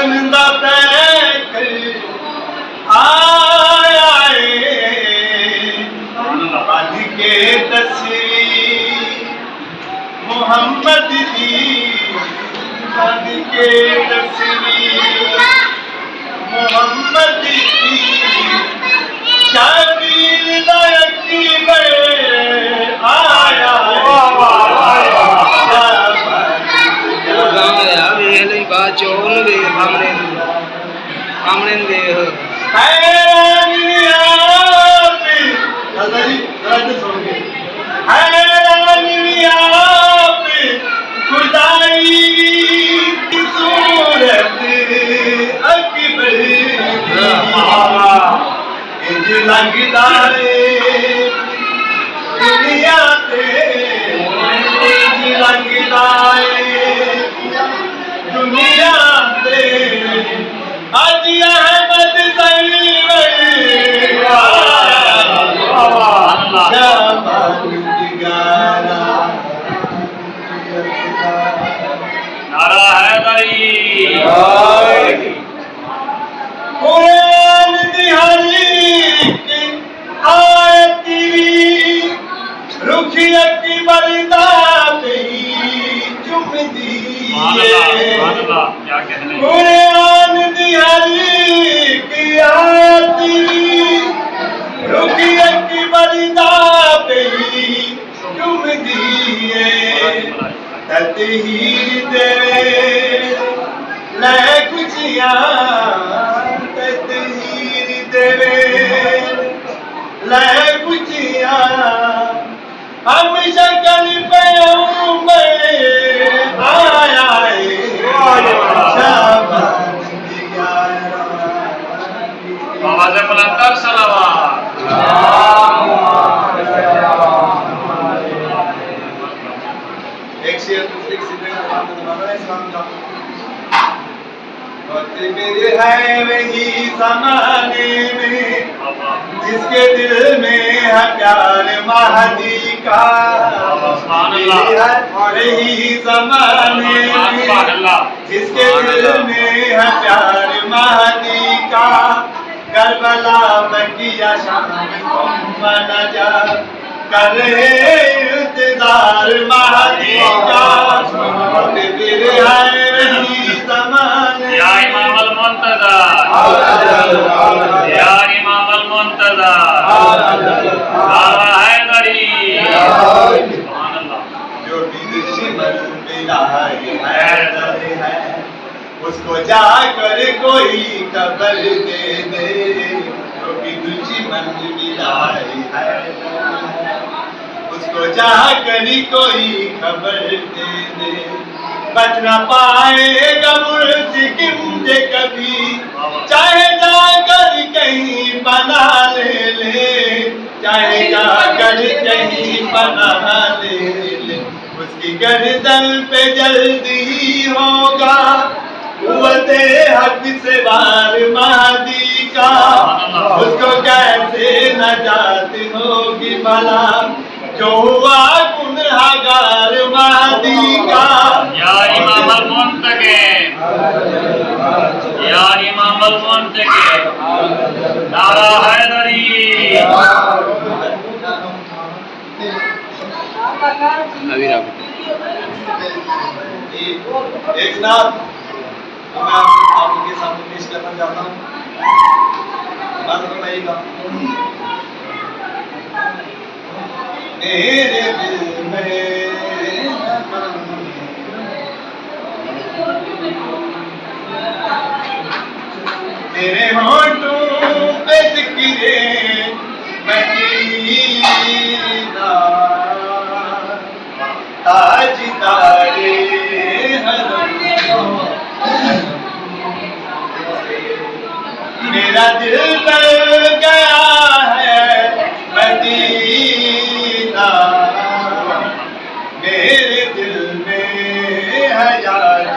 जिंदा तैकर आया बांध के तस्वीर मोहम्मद दी बांध के तस्वीर मोहम्मद दी शाबीर दायकी आया चौन दे सामने सामने दे खुदाई की सूरत अकबर इंज लगदा दुनिया ते इंज लगदा दुनिया ते आज अहमद नारा हैदरी कुरान दी हर एक आयत रुखी अकबर दा चुमदी कुरान दी हर एक आयत रुखी अकबर दा चुमदी ततहीर दे लै खुशियां ततहीर दे लै खुशियां हम शक्ल पे आया बाबा से बुलंदर सलावत एक शेर दूसरे किसी पे दबाना है इस्लाम का वक्त मेरे है वही ज़माने में जिसके दिल में है प्यार महदी का वही ज़माने में जिसके दिल में है प्यार महदी का करबला बकिया शाम को मना कर इंतजार महदी का तेरे है वही ज़माने या इमाम अल मुंतज़र या इमाम अल मुंतज़र नारा हैदरी सुभान अल्लाह जो भी दुश्मन मिला है उसको जाकर कोई खबर दे दे जो भी दुश्मन मिला है उसको जाकर कोई खबर दे दे बच न पाएगा मुर्शिकिम जे कभी चाहे जाकर कहीं बना ले चाहे जाकर कहीं बना ले उसकी गर्दन पे जल्दी ही होगा कुव्वते हक से वार महदी का उसको कैसे नजात होगी भला जो हुआ गुनहगार महदी का या इमाम अल मुंतकिम या इमाम अल मुंतकिम नारा हैदरी एक नाथ मैं आपके सामने पेश करना चाहता हूँ बात बताइएगा मेरे दिल में तेरे होठों पे ज़िक्रे मदीना ताजदारे हरम मेरा दिल कर गया है मदीना मेरे दिल में है याद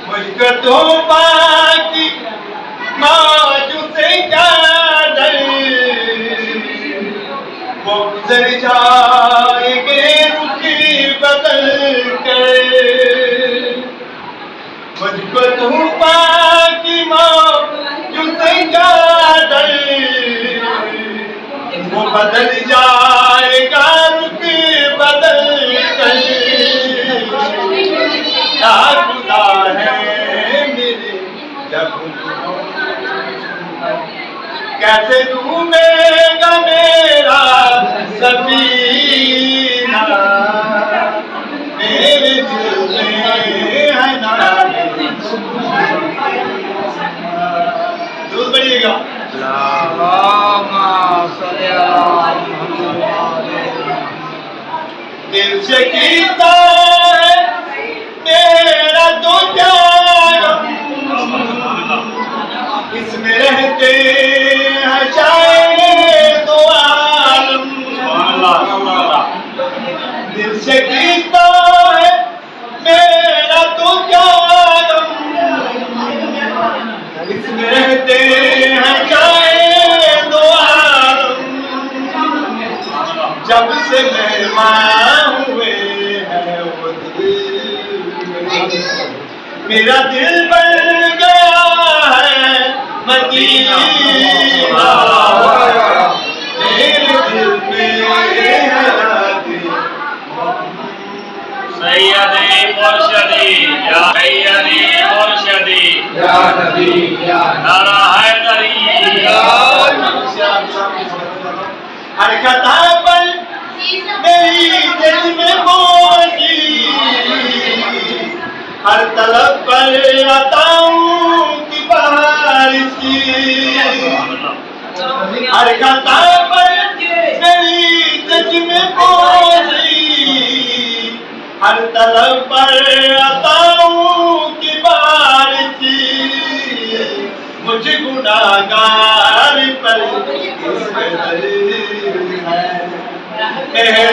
मुझको तो बाकी मौजू से क्या डर वो गुजर जाएंगे रुखी बदल दूध बढ़िएगा। दिल से कीता है मेरा तो जान, इसमें रहते हैं शायद दो आलम। दिल से कीता है मेरा तो जान, इसमें रहते हैं शायद दो आलम। जब से मेहमान हुए हैं वो दिल, मेरा दिल बन गया है मदीना। मेरे दिल में है राज़ी सैयदी मुर्शदी या सैयदी मुर्शदी या नबी या नारा हैदरी हर कथा पर मेरी दिल में बोली, हर तलब पर अताऊं की बारिशी। हर कथा पर मेरी दिल में बोली, हर तलब पर अताऊं की बारिशी। मुझे गुनाहगार पर इसमें दलील है